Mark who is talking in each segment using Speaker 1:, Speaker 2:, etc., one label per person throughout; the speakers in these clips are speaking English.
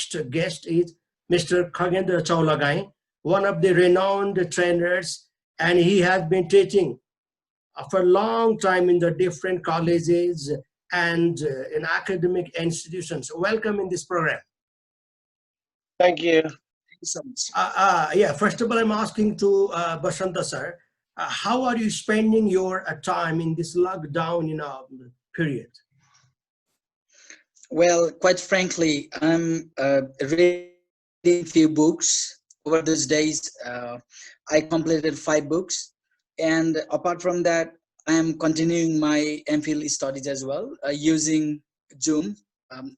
Speaker 1: next guest is Mr. Khagendra Chaulagai, one of the renowned trainers, and he has been teaching for a long time in the different colleges and in academic institutions. Welcome in this program.
Speaker 2: Thank you.
Speaker 1: Yeah, first of all, I'm asking to Basanta sir, how are you spending your time in this lockdown period?
Speaker 3: Well, quite frankly, I'm reading few books over those days. I completed 5 books, and apart from that, I am continuing my MPhil studies as well using Zoom.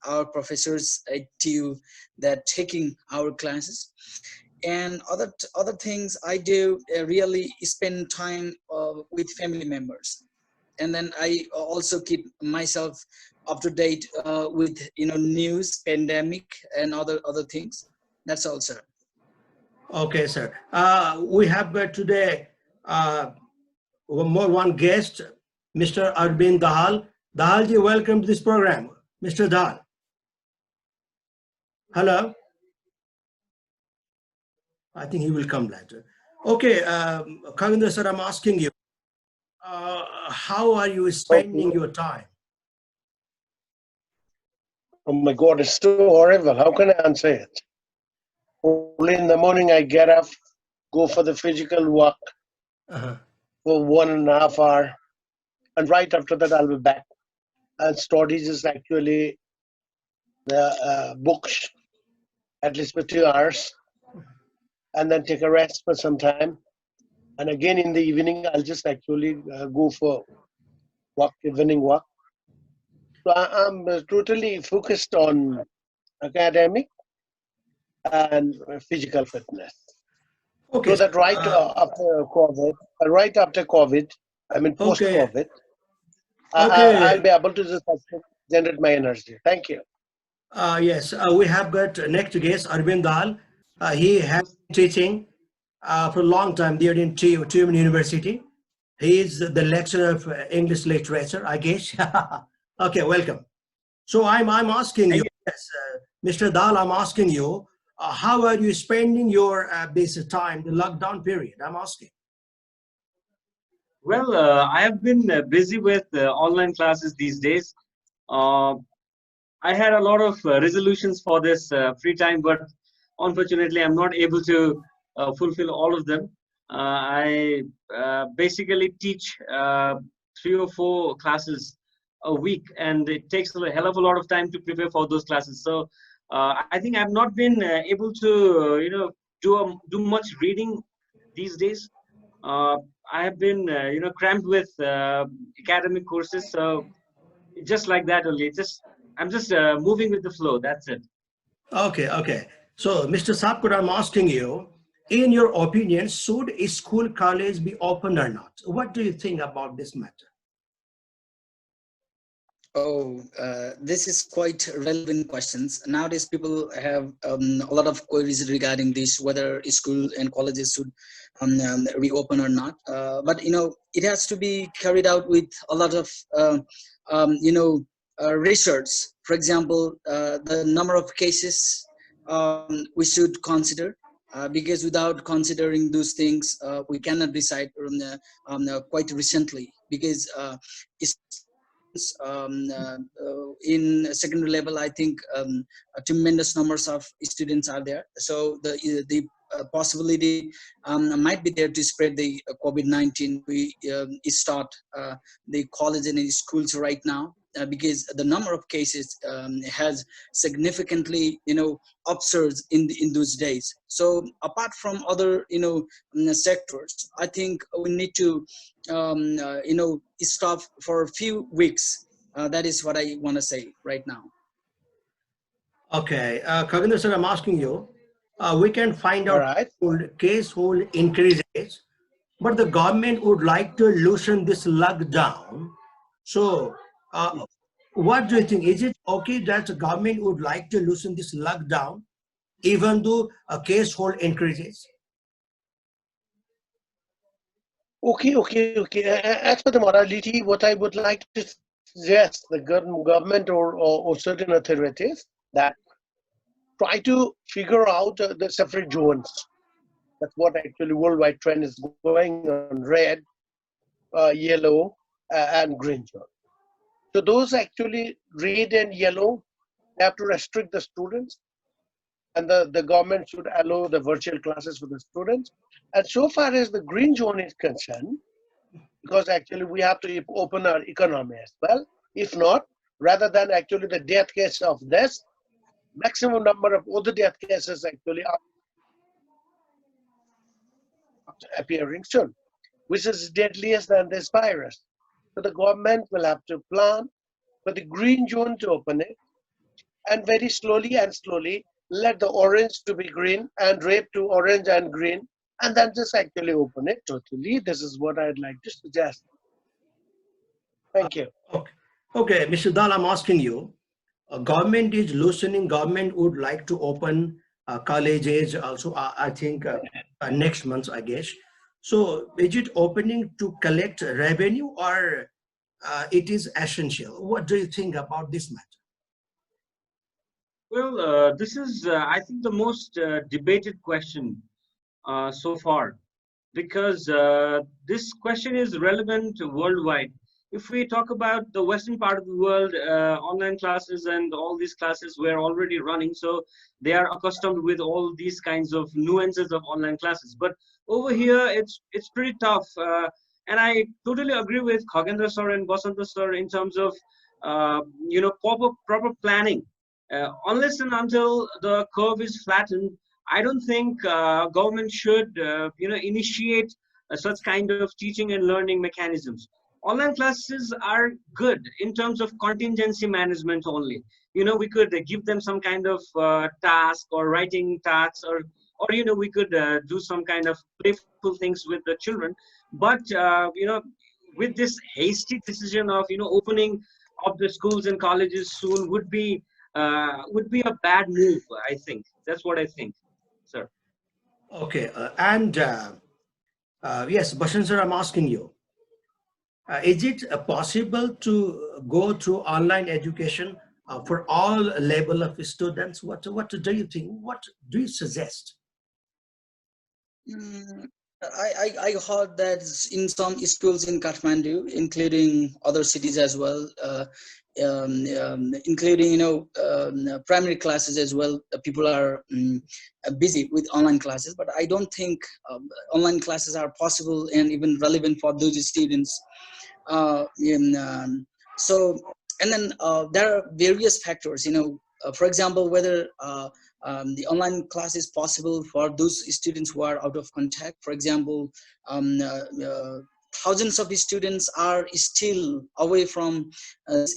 Speaker 3: Our professors at TU that taking our classes, and other things I do really spend time with family members, and then I also keep myself up to date with news, pandemic, and other things. That's all, sir.
Speaker 1: Okay, sir. We have today one guest, Mr. Arvind Dahal. Dahalji, welcome to this program. Mr. Dahal. Hello. I think he will come later. Okay, Khagendra sir, I'm asking you, how are you spending your time?
Speaker 2: Oh my God, it's so horrible. How can I answer it? Early in the morning, I get up, go for the physical walk for 1.5 hours, and right after that, I'll be back. And studies is actually the books, at least for 2 hours, and then take a rest for some time. And again in the evening, I'll just actually go for evening walk. So I'm totally focused on academic and physical fitness.
Speaker 1: Okay.
Speaker 2: So that right after COVID, I mean post-COVID, I'll be able to just generate my energy. Thank you.
Speaker 1: Yes, we have got next guest, Arvind Dahal. He has been teaching for a long time there in Tübingen University. He is the lecturer of English literature, I guess. Okay, welcome. So I'm asking you, yes, Mr. Dahal, I'm asking you, how are you spending your basic time, the lockdown period? I'm asking.
Speaker 4: Well, I have been busy with online classes these days. I had a lot of resolutions for this free time, but unfortunately, I'm not able to fulfill all of them. I basically teach 3 or 4 classes a week, and it takes a hell of a lot of time to prepare for those classes. So I think I've not been able to, do much reading these days. I have been, cramped with academic courses. So just like that only. I'm just moving with the flow. That's it.
Speaker 1: Okay, okay. So, Mr. Sapkar, I'm asking you, in your opinion, should a school college be open or not? What do you think about this matter?
Speaker 3: Oh, this is quite relevant questions. Nowadays, people have a lot of queries regarding this, whether school and colleges should reopen or not. But it has to be carried out with a lot of research. For example, the number of cases we should consider. Because without considering those things, we cannot decide quite recently. Because in secondary level, I think tremendous numbers of students are there. So the possibility might be there to spread the COVID-19. We start the college and schools right now. Because the number of cases has significantly, upsurged in those days. So apart from other, sectors, I think we need to, stop for a few weeks. That is what I want to say right now.
Speaker 1: Okay, Khagendra sir, I'm asking you, we can find out case hold increases, but the government would like to loosen this lockdown. So, what do you think? Is it okay that the government would like to loosen this lockdown, even though a case hold increases?
Speaker 2: Okay. As for the morality, what I would like to suggest the government or certain authorities that try to figure out the separate zones. That's what actually worldwide trend is going on: red, yellow, and green zone. So those actually red and yellow have to restrict the students, and the government should allow the virtual classes for the students. And so far as the green zone is concerned, because actually we have to open our economy as well. If not, rather than actually the death case of this, maximum number of other death cases actually are appearing soon, which is deadlier than this virus. So the government will have to plan for the green zone to open it, and very slowly and slowly let the orange to be green and red to orange and green, and then just actually open it totally. This is what I'd like to suggest. Thank you.
Speaker 1: Okay, Mr. Dal, I'm asking you, government is loosening, government would like to open colleges also, I think next month, I guess. So is it opening to collect revenue, or it is essential? What do you think about this matter?
Speaker 4: Well, this is, I think, the most debated question so far, because this question is relevant worldwide. If we talk about the Western part of the world, online classes and all these classes were already running, so they are accustomed with all these kinds of nuances of online classes. But over here, it's pretty tough, and I totally agree with Khagendra sir and Basanta sir in terms of proper planning. Unless and until the curve is flattened, I don't think government should initiate such kind of teaching and learning mechanisms. Online classes are good in terms of contingency management only. We could give them some kind of task or writing tasks, or we could do some kind of playful things with the children. But with this hasty decision of opening up the schools and colleges soon would be a bad move. I think that's what I think, sir.
Speaker 1: Okay, yes, Bashan sir, I'm asking you, is it possible to go through online education for all level of students? What do you think? What do you suggest?
Speaker 3: I heard that in some schools in Kathmandu, including other cities as well, including primary classes as well, people are busy with online classes. But I don't think online classes are possible and even relevant for those students. So, and then there are various factors. For example, whether the online class is possible for those students who are out of contact. For example, thousands of students are still away from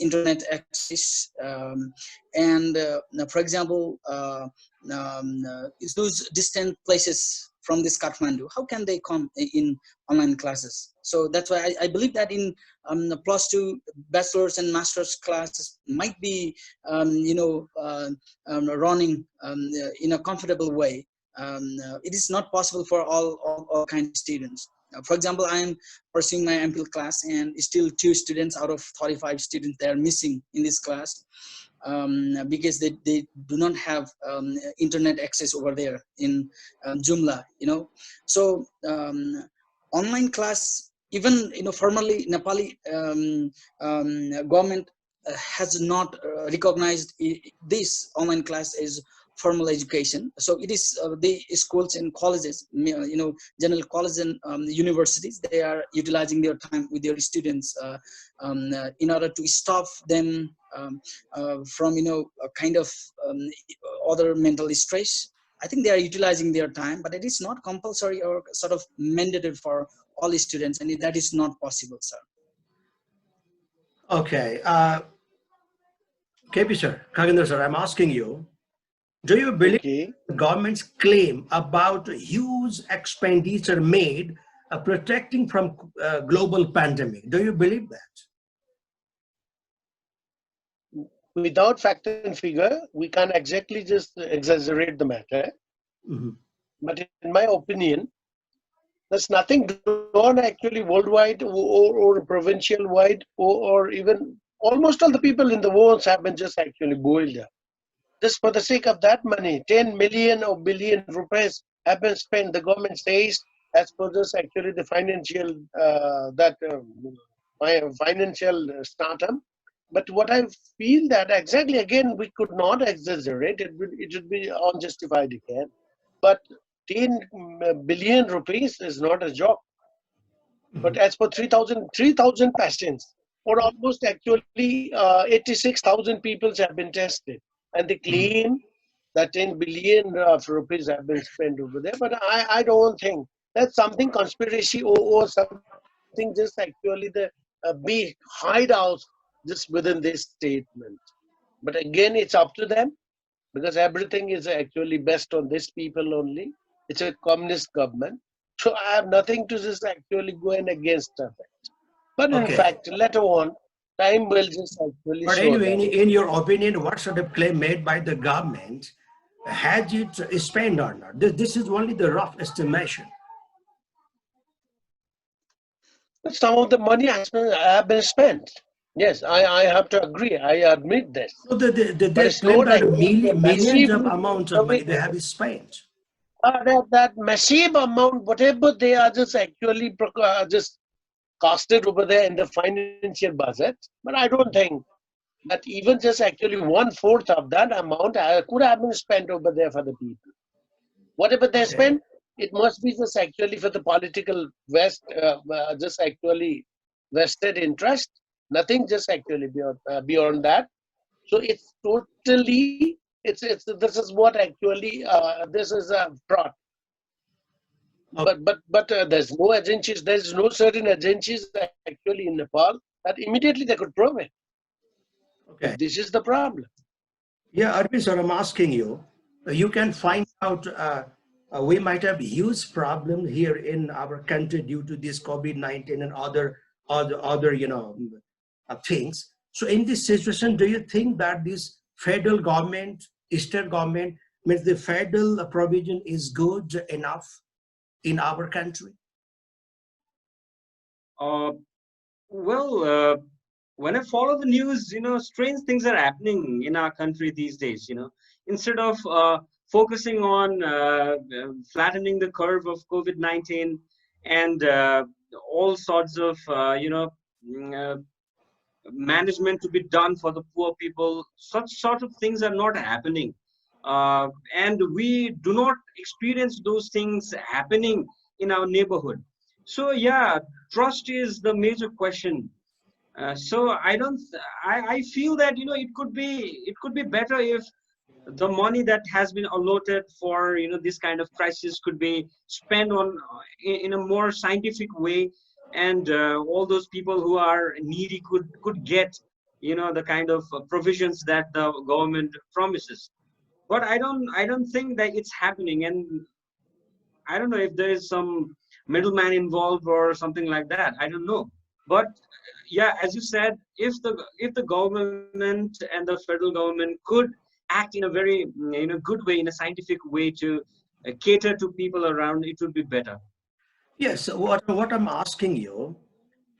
Speaker 3: internet access, and for example, those distant places from this Kathmandu, how can they come in online classes? So that's why I believe that in +2 bachelor's and master's classes might be running in a comfortable way. It is not possible for all kinds of students. For example, I am pursuing my MPhil class, and still 2 students out of 35 students, they are missing in this class. Because they do not have internet access over there in Jumla, So online class, even formally Nepali government has not recognized this online class as formal education. So it is the schools and colleges, general colleges and universities, they are utilizing their time with their students in order to stop them from a kind of other mental stress. I think they are utilizing their time, but it is not compulsory or sort of mandated for all students, and that is not possible, sir.
Speaker 1: Okay, KP sir, Khagendra sir, I'm asking you, do you believe the government's claim about huge expenditure made protecting from global pandemic? Do you believe that?
Speaker 2: Without fact and figure, we can't exactly just exaggerate the matter. Mm-hmm. But in my opinion, there's nothing done actually worldwide or provincial wide, or even almost all the people in the world have been just actually boiled up. Just for the sake of that money, 10 million or billion rupees have been spent. The government says, as per this, actually the financial financial stratum. But what I feel that exactly again we could not exaggerate. It would be unjustified again. But 10 billion rupees is not a joke. But as per 3,000 patients, or almost actually 86,000 people have been tested, and they claim that 10 billion of rupees have been spent over there. But I don't think that's something conspiracy or something just actually the big hideout just within this statement. But again, it's up to them because everything is actually based on these people only. It's a communist government. So I have nothing to just actually go in against of it. But in
Speaker 1: Okay.
Speaker 2: fact, later on, time will just actually
Speaker 1: But
Speaker 2: show
Speaker 1: anyway,
Speaker 2: that.
Speaker 1: in your opinion, what sort of claim made by the government, had it spent or not? This is only the rough estimation.
Speaker 2: But some of the money has been spent. Yes, I have to agree. I admit this.
Speaker 1: So
Speaker 2: But
Speaker 1: they
Speaker 2: it's
Speaker 1: claim
Speaker 2: not
Speaker 1: that
Speaker 2: actually a
Speaker 1: millions
Speaker 2: massive,
Speaker 1: of amounts of money they have spent.
Speaker 2: that massive amount, whatever they are just actually just costed over there in the financial budget. But I don't think that even just actually 1/4 of that amount could have been spent over there for the people. Whatever they
Speaker 1: Okay.
Speaker 2: spend, it must be just actually for the political just actually vested interest. Nothing just actually beyond that. So it's totally this is what actually this is a fraud. But there's no agencies. There's no certain agencies actually in Nepal that immediately they could prove it.
Speaker 1: Okay.
Speaker 2: This is the problem.
Speaker 1: Yeah, Arvind, sir, I'm asking you, you can find out we might have huge problem here in our country due to this COVID-19 and other things. So in this situation, do you think that this federal government, state government, means the federal provision is good enough in our country?
Speaker 4: Well, when I follow the news, strange things are happening in our country these days. Instead of focusing on flattening the curve of COVID-19 and all sorts of, management to be done for the poor people, such sort of things are not happening. And we do not experience those things happening in our neighborhood. So yeah, trust is the major question. So I feel that it could be better if the money that has been allotted for this kind of crisis could be spent on in a more scientific way, and all those people who are needy could get the kind of provisions that the government promises. But I don't think that it's happening, and I don't know if there is some middleman involved or something like that. I don't know. But yeah, as you said, if the government and the federal government could act in a very good way, in a scientific way to cater to people around, it would be better.
Speaker 1: Yes, what I'm asking you,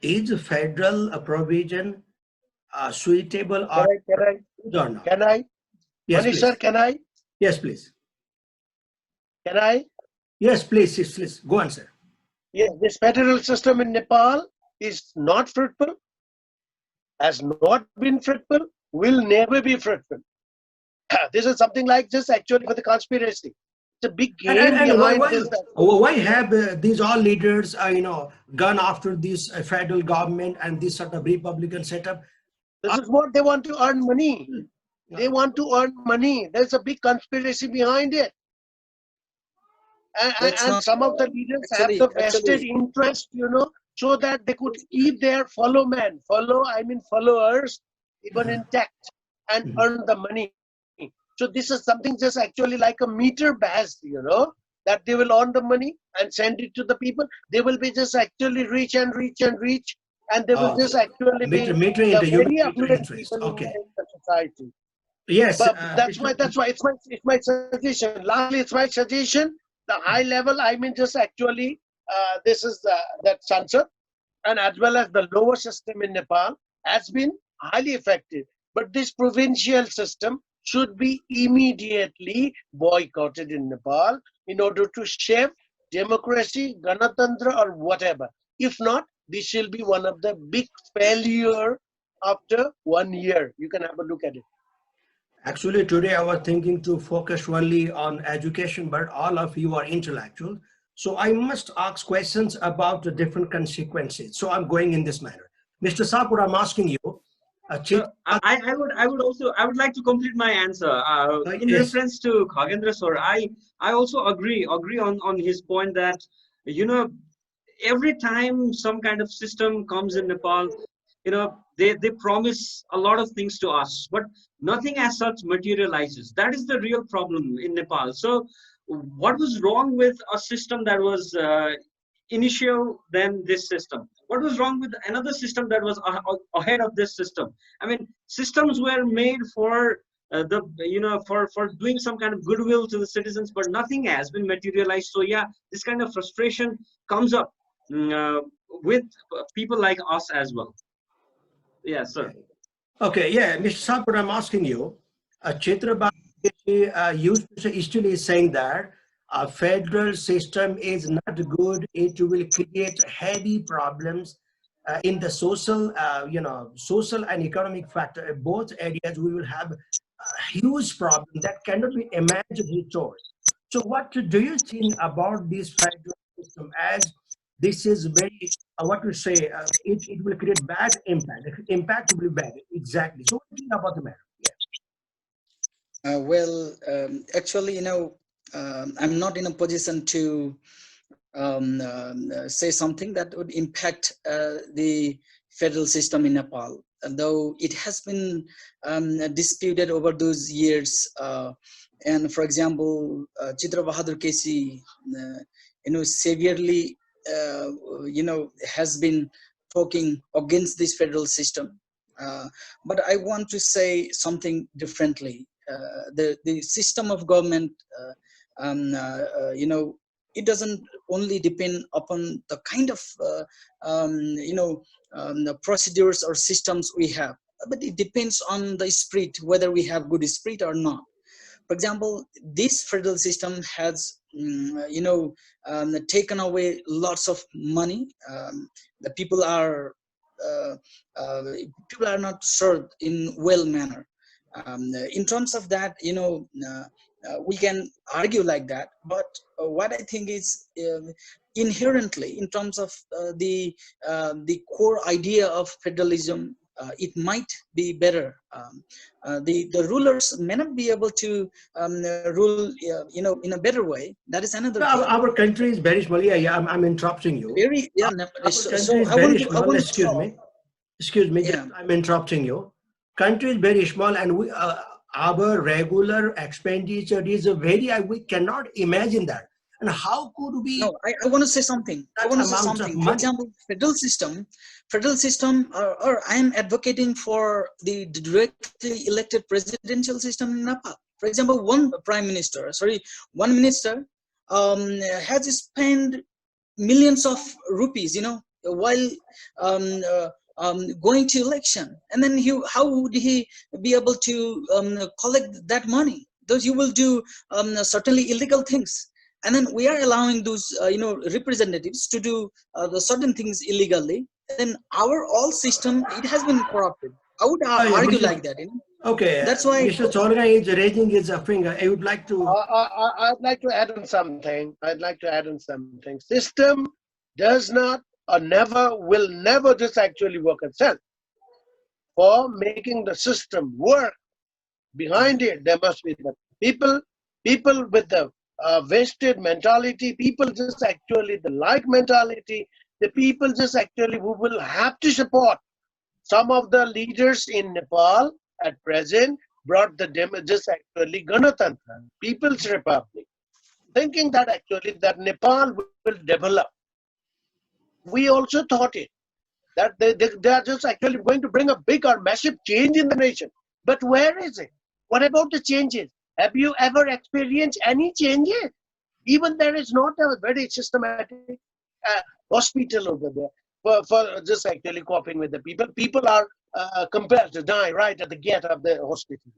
Speaker 1: is federal provision suitable or not?
Speaker 2: Can I?
Speaker 1: Yes,
Speaker 2: Manish sir,
Speaker 1: please.
Speaker 2: can I?
Speaker 1: Yes, please.
Speaker 2: Can I?
Speaker 1: Yes, please. Yes, please. Go on, sir.
Speaker 2: Yes, this federal system in Nepal is not fruitful, has not been fruitful, will never be fruitful. This is something like just actually for the conspiracy. It's a big game
Speaker 1: And
Speaker 2: behind this.
Speaker 1: why have these all leaders, gone after this federal government and this sort of Republican setup?
Speaker 2: This is what they want to earn money. They want to earn money. There's a big conspiracy behind it. And some of the leaders have the vested interest, so that they could keep their followers even intact and earn the money. So this is something just actually like a meter based, that they will earn the money and send it to the people. They will be just actually rich and rich and rich, and they will just actually be the very affluent people in the society.
Speaker 1: Yes,
Speaker 2: But that's why it's my suggestion. Lastly, it's my suggestion. The high level, just actually, this is that Sansad, and as well as the lower system in Nepal has been highly effective. But this provincial system should be immediately boycotted in Nepal in order to shape democracy, Ganatantra, or whatever. If not, this will be one of the big failure after 1 year. You can have a look at it.
Speaker 1: Actually, today I was thinking to focus only on education, but all of you are intellectual. So I must ask questions about the different consequences. So I'm going in this manner. Mr. Sapur, I'm asking you,
Speaker 4: I would like to complete my answer in
Speaker 1: yes.
Speaker 4: reference to Khagendra sir. I also agree on his point that, you know, every time some kind of system comes in Nepal, you know, they promise a lot of things to us, but nothing as such materializes. That is the real problem in Nepal. So what was wrong with a system that was initial than this system? What was wrong with another system that was ahead of this system? I mean, systems were made for for doing some kind of goodwill to the citizens, but nothing has been materialized. So yeah, this kind of frustration comes up with people like us as well. Yes, sir.
Speaker 1: Okay, yeah, Mr. Sapur, I'm asking you, Chitra used to still is saying that a federal system is not good. It will create heavy problems in the social, social and economic factor. Both areas we will have a huge problem that cannot be imagined restored. So what do you think about this federal system, as this is very, what to say, it will create bad impact. Impact will be bad, exactly. So what do you think about the matter?
Speaker 3: Actually, I'm not in a position to say something that would impact the federal system in Nepal, though it has been disputed over those years. And for example, Chitra Bahadur Kesi, severely, has been talking against this federal system. But I want to say something differently. The system of government, it doesn't only depend upon the kind of the procedures or systems we have, but it depends on the spirit, whether we have good spirit or not. For example, this federal system has taken away lots of money. The people are not served in well manner. In terms of that, we can argue like that, but what I think is inherently, in terms of the core idea of federalism, it might be better. The rulers may not be able to rule, in a better way. That is another thing.
Speaker 1: Our country is very small. Yeah, I'm interrupting you.
Speaker 3: Very, yeah.
Speaker 1: Our country is very small. Excuse me.
Speaker 3: Yeah.
Speaker 1: I'm interrupting you. Country is very small, and we, our regular expenditure is we cannot imagine that. And how could we?
Speaker 3: No, I want to say something. I want to say something. For example, federal system, or I am advocating for the directly elected presidential system in Nepal. For example, one minister has spent millions of rupees, while going to election, and then how would he be able to collect that money? Those you will do certainly illegal things. And then we are allowing those, representatives to do the certain things illegally. Then our all system, it has been corrupted. I would argue like that.
Speaker 1: Okay.
Speaker 3: That's why
Speaker 1: Mr. Cholga is raising his finger. I would like to.
Speaker 2: I'd like to add on something. System does not or will never just actually work itself. For making the system work, behind it there must be the people with the vested mentality, people just actually the like mentality, the people just actually who will have to support. Some of the leaders in Nepal at present brought the just actually Ganatantra, People's Republic, thinking that actually that Nepal will develop. We also thought it, that they are just actually going to bring a big or massive change in the nation. But where is it? What about the changes? Have you ever experienced any changes? Even there is not a very systematic hospital over there for just actually coping with the people. People are compelled to die right at the gate of the hospital.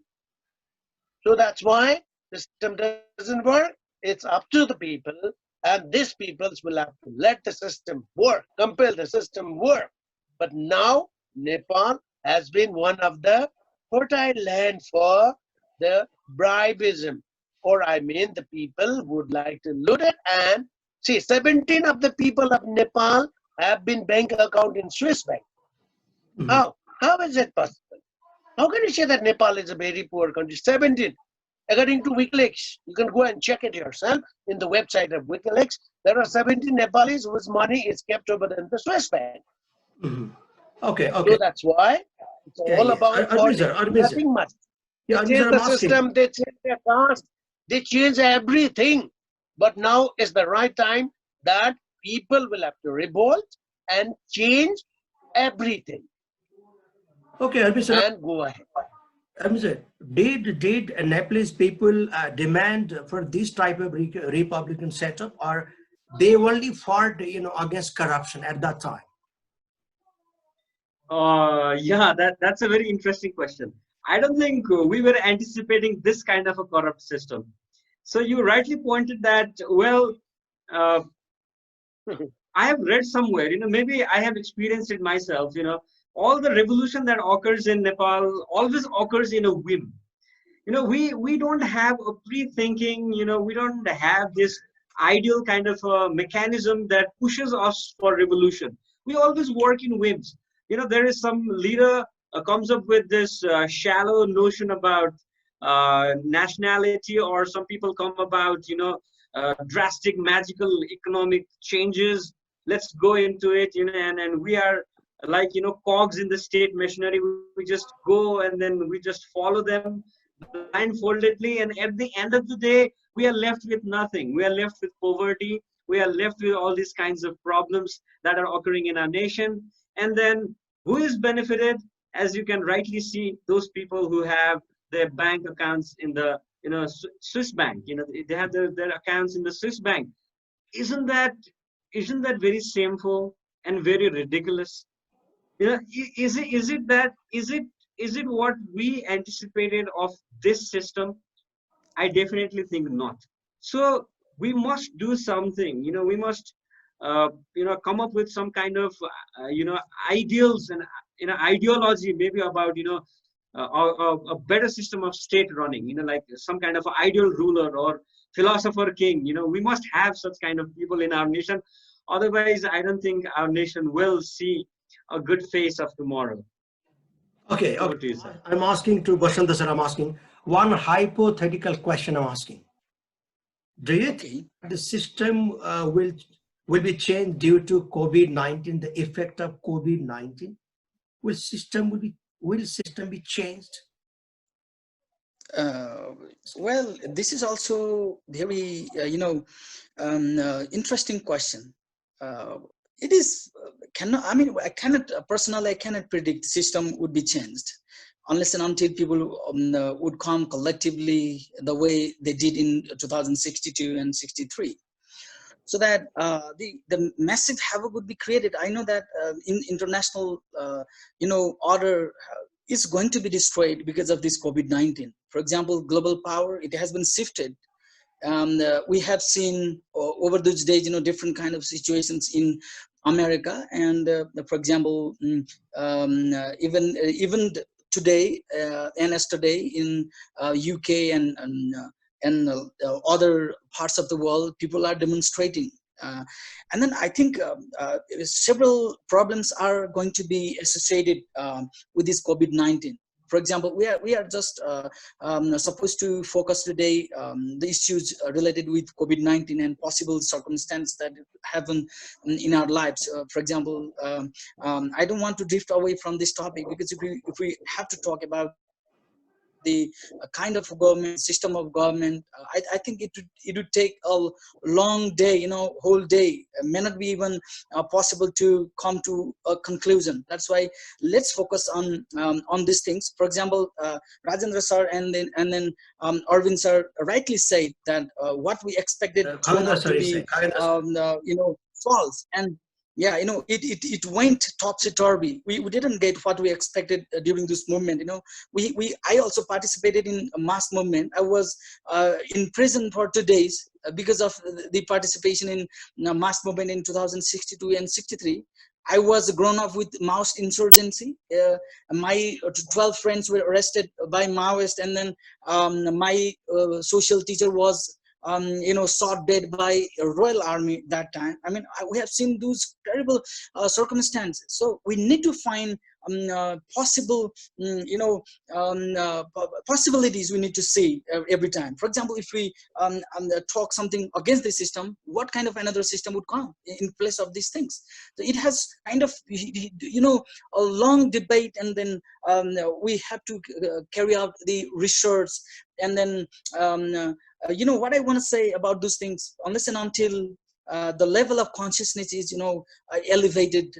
Speaker 2: So that's why the system doesn't work. It's up to the people, and these peoples will have to let the system work, compel the system work. But now Nepal has been one of the fertile land for the bribism, or I mean the people would like to loot it. And see, 17 of the people of Nepal have been bank account in Swiss bank.
Speaker 1: Mhm.
Speaker 2: How is it possible? How can you say that Nepal is a very poor country? 17. According to WikiLeaks, you can go and check it yourself in the website of WikiLeaks. There are 17 Nepalis whose money is kept over in the Swiss bank.
Speaker 1: Mhm. Okay,
Speaker 2: So
Speaker 1: okay.
Speaker 2: that's why it's
Speaker 1: Yeah,
Speaker 2: all
Speaker 1: yeah.
Speaker 2: about
Speaker 1: Arvind sir,
Speaker 2: politics,
Speaker 1: Arvind sir.
Speaker 2: nothing much.
Speaker 1: Yeah,
Speaker 2: They
Speaker 1: Arvind sir,
Speaker 2: change
Speaker 1: I'm
Speaker 2: the
Speaker 1: asking.
Speaker 2: system, they change their caste, they change everything. But now is the right time that people will have to revolt and change everything
Speaker 1: Okay, Arvind sir,
Speaker 2: and go ahead.
Speaker 1: Arvind sir, did Nepalese people demand for this type of Republican setup, or they only fought, against corruption at that time?
Speaker 4: Yeah, that's a very interesting question. I don't think we were anticipating this kind of a corrupt system. So you rightly pointed that, well, uh, I have read somewhere, maybe I have experienced it myself, all the revolution that occurs in Nepal always occurs in a whim. We don't have a pre-thinking, we don't have this ideal kind of a mechanism that pushes us for revolution. We always work in whims. There is some leader comes up with this shallow notion about nationality, or some people come about drastic magical economic changes. Let's go into it, and we are like cogs in the state machinery. We just go and then we just follow them blindfoldedly, and at the end of the day we are left with nothing. We are left with poverty, we are left with all these kinds of problems that are occurring in our nation. And then who is benefited? As you can rightly see, those people who have their bank accounts in the Swiss bank, they have their accounts in the Swiss bank. Isn't that very shameful and very ridiculous? Is it what we anticipated of this system? I definitely think not. So we must do something. We must come up with some kind of ideals and ideology, maybe about a better system of state running, like some kind of ideal ruler or philosopher king. We must have such kind of people in our nation. Otherwise, I don't think our nation will see a good face of tomorrow.
Speaker 1: Okay,
Speaker 4: Over
Speaker 1: okay.
Speaker 4: to you, sir.
Speaker 1: I'm asking to Basanta sir, I'm asking one hypothetical question. I'm asking. Do you think the system will be changed due to COVID-19, the effect of COVID-19? Will system be changed?
Speaker 3: Well, this is also very interesting question. It is cannot. I mean, I cannot personally. I cannot predict the system would be changed unless and until people would come collectively the way they did in 2062 and 63. So that the massive havoc would be created. I know that in international order is going to be destroyed because of this COVID-19. For example, global power, it has been shifted. We have seen over those days, different kind of situations in America, and for example, even today and yesterday in UK and other parts of the world, people are demonstrating. And then I think several problems are going to be associated with this COVID-19. For example, we are just supposed to focus today the issues related with COVID-19 and possible circumstances that happen in our lives. For example, I don't want to drift away from this topic, because if we have to talk about the kind of government system of government, I think it would take a long day, whole day. It may not be even possible to come to a conclusion. That's why let's focus on these things. For example, Rajendra sir and then Arvind sir rightly said that what we expected turned out to be false. And yeah, it went topsy-turvy. We didn't get what we expected during this movement. I also participated in a mass movement. I was in prison for 2 days because of the participation in mass movement in 2062 and 63. I was grown up with Maoist insurgency. My 12 friends were arrested by Maoists, and then my social teacher was shot dead by a Royal Army that time. I mean, we have seen those terrible circumstances. So we need to find possible, possibilities we need to see every time. For example, if we talk something against the system, what kind of another system would come in place of these things? So it has kind of, a long debate, and then we have to carry out the research, and then what I want to say about those things, unless and until the level of consciousness is elevated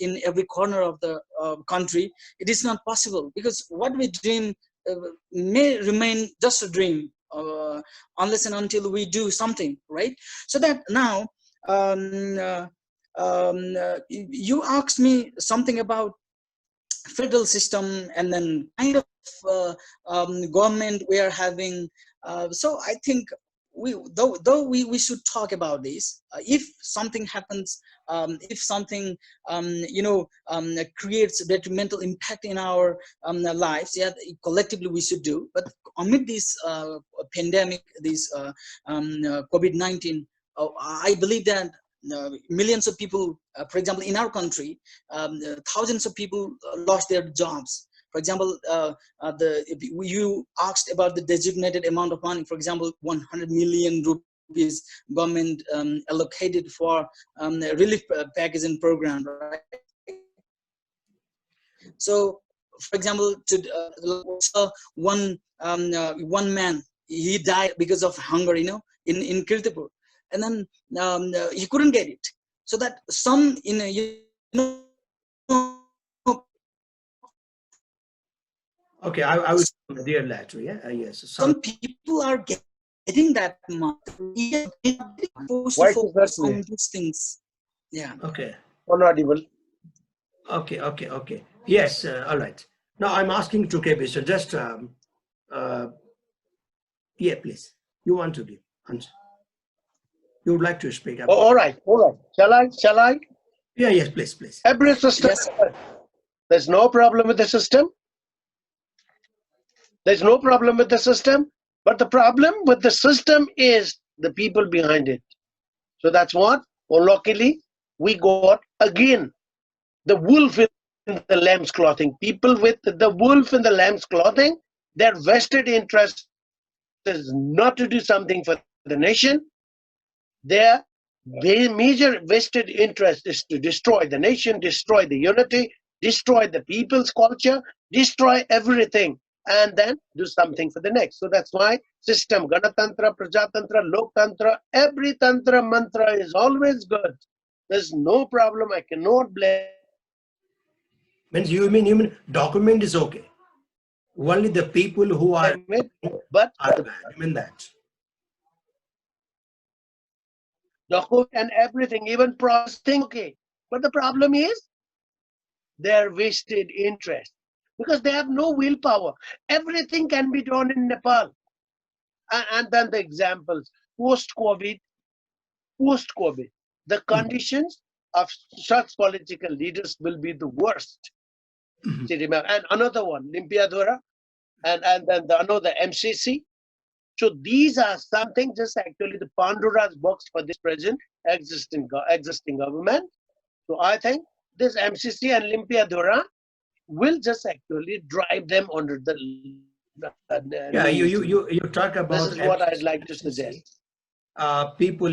Speaker 3: in every corner of the country, it is not possible, because what we dream may remain just a dream unless and until we do something, right? So that now you asked me something about federal system, and then kind of government we are having. So I think we should talk about this. If something happens, if something creates detrimental impact in our lives, yeah, collectively we should do. But amid this pandemic, this COVID-19, I believe that millions of people, for example, in our country, thousands of people lost their jobs. For example, you asked about the designated amount of money. For example, 100 million rupees government allocated for relief package and program, right? So, for example, one man, he died because of hunger, in Kirtipur, and then he couldn't get it. So that some
Speaker 1: Okay, I will dear later. Yeah, yes.
Speaker 3: Some people are getting that much. We are supposed to focus on these things. Yeah.
Speaker 1: Okay.
Speaker 2: Unaudible.
Speaker 1: Okay. Yes. All right. Now I'm asking to KB. So just yeah, please. You want to give answer? You would like to speak?
Speaker 2: Oh, all right. Shall I?
Speaker 1: Yeah. Yes. Please.
Speaker 2: Every system. Yes. There's no problem with the system. There's no problem with the system, but the problem with the system is the people behind it. So that's what, luckily, we got again the wolf in the lamb's clothing. People with the wolf in the lamb's clothing, their vested interest is not to do something for the nation. Their major vested interest is to destroy the nation, destroy the unity, destroy the people's culture, destroy everything, and then do something for the next. So that's why system, Ganatantra, Prajatantra, Loktantra, every Tantra mantra is always good. There's no problem. I cannot blame.
Speaker 1: Means you mean document is okay. Only the people who are
Speaker 2: but
Speaker 1: bad. You mean that?
Speaker 2: Document and everything, even processing, okay. But the problem is their vested interest. Because they have no willpower. Everything can be done in Nepal. And then the examples, post-COVID, the conditions of such political leaders will be the worst. And another one, Limpiadhura, and then another MCC. So these are something just actually the Pandura's box for this present existing government. So I think this MCC and Limpiadhura will just actually drive them under the
Speaker 1: yeah, you talk about
Speaker 2: this is what I'd like to suggest.
Speaker 1: People,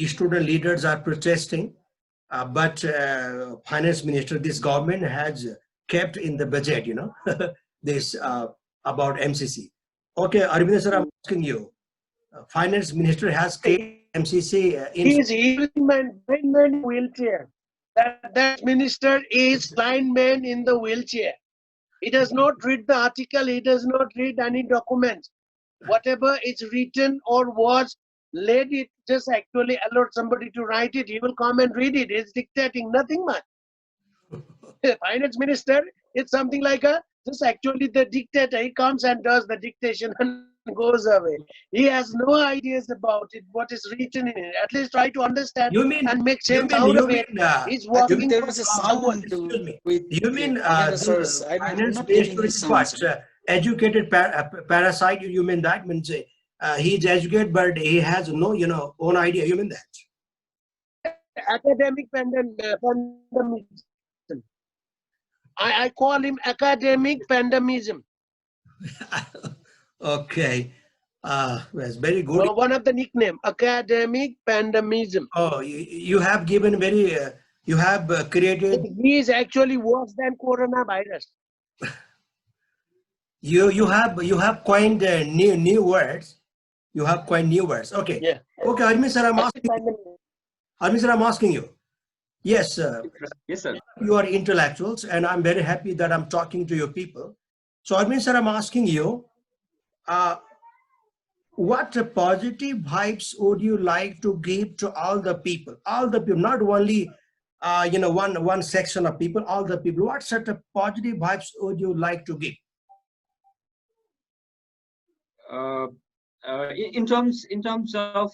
Speaker 1: student leaders are protesting, but finance minister, this government has kept in the budget, this about MCC. Okay, Arvind sir, I'm asking you, finance minister has kept MCC in.
Speaker 2: He is in wheelchair. That minister is blind man in the wheelchair. He does not read the article. He does not read any documents. Whatever is written or was let it just actually allow somebody to write it. He will come and read it. It's dictating, nothing much. The finance minister, it's something like just actually the dictator. He comes and does the dictation and goes away. He has no ideas about it, what is written in it. At least try to understand
Speaker 1: You mean,
Speaker 2: and make
Speaker 1: you
Speaker 2: sense
Speaker 1: mean,
Speaker 2: out
Speaker 1: you
Speaker 2: of it.
Speaker 1: mean,
Speaker 2: He's
Speaker 3: I think
Speaker 2: working
Speaker 3: there
Speaker 2: for
Speaker 3: was a
Speaker 2: someone.
Speaker 3: sound
Speaker 1: excuse me.
Speaker 3: with
Speaker 1: You mean
Speaker 3: the source.
Speaker 1: the
Speaker 3: I'm
Speaker 1: finance
Speaker 3: not
Speaker 1: minister
Speaker 3: getting the
Speaker 1: is what?
Speaker 3: sound.
Speaker 1: Educated parasite? You mean that? Means he's educated, but he has no, own idea. You mean that?
Speaker 2: Academic pandemism. I call him academic pandemism.
Speaker 1: Okay. That's very good.
Speaker 2: One of the nickname, academic pandemism.
Speaker 1: Oh, you have given very, you have created,
Speaker 2: He is actually worse than coronavirus.
Speaker 1: you have coined new words. You have coined new words. Okay.
Speaker 2: Yeah.
Speaker 1: Okay, Armin sir, I'm asking you. Yes,
Speaker 4: Yes, sir.
Speaker 1: you are intellectuals, and I'm very happy that I'm talking to you people. So, Armin sir, I'm asking you, what positive vibes would you like to give to all the people, not only one section of people, all the people? What sort of positive vibes would you like to give?
Speaker 4: In terms of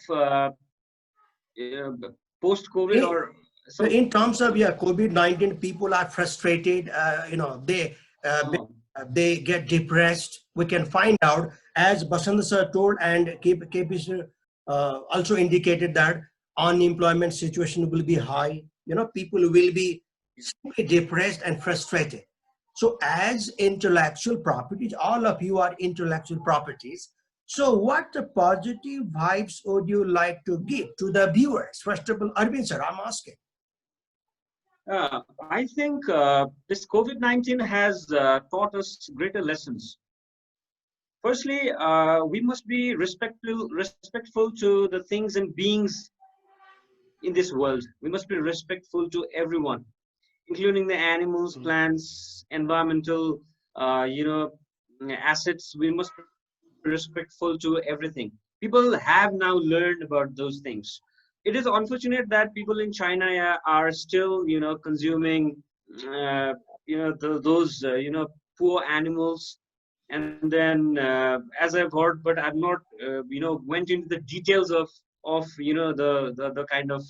Speaker 4: post COVID or some,
Speaker 1: In terms of COVID-19, people are frustrated. Uh,
Speaker 4: oh,
Speaker 1: they get depressed. We can find out, as Basant sir told, and KP sir also indicated, that unemployment situation will be high. People will be simply depressed and frustrated. So as intellectual properties, all of you are intellectual properties. So what positive vibes would you like to give to the viewers? First of all, Arvind sir, I'm asking.
Speaker 4: I think this COVID-19 has taught us greater lessons. Firstly, we must be respectful to the things and beings in this world. We must be respectful to everyone, including the animals, plants, environmental, assets. We must be respectful to everything. People have now learned about those things. It is unfortunate that people in China are still, consuming, those, poor animals. And then, as I've heard, but I've not, went into the details of the kind of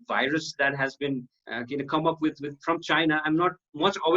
Speaker 4: virus that has been come up with from China. I'm not much aware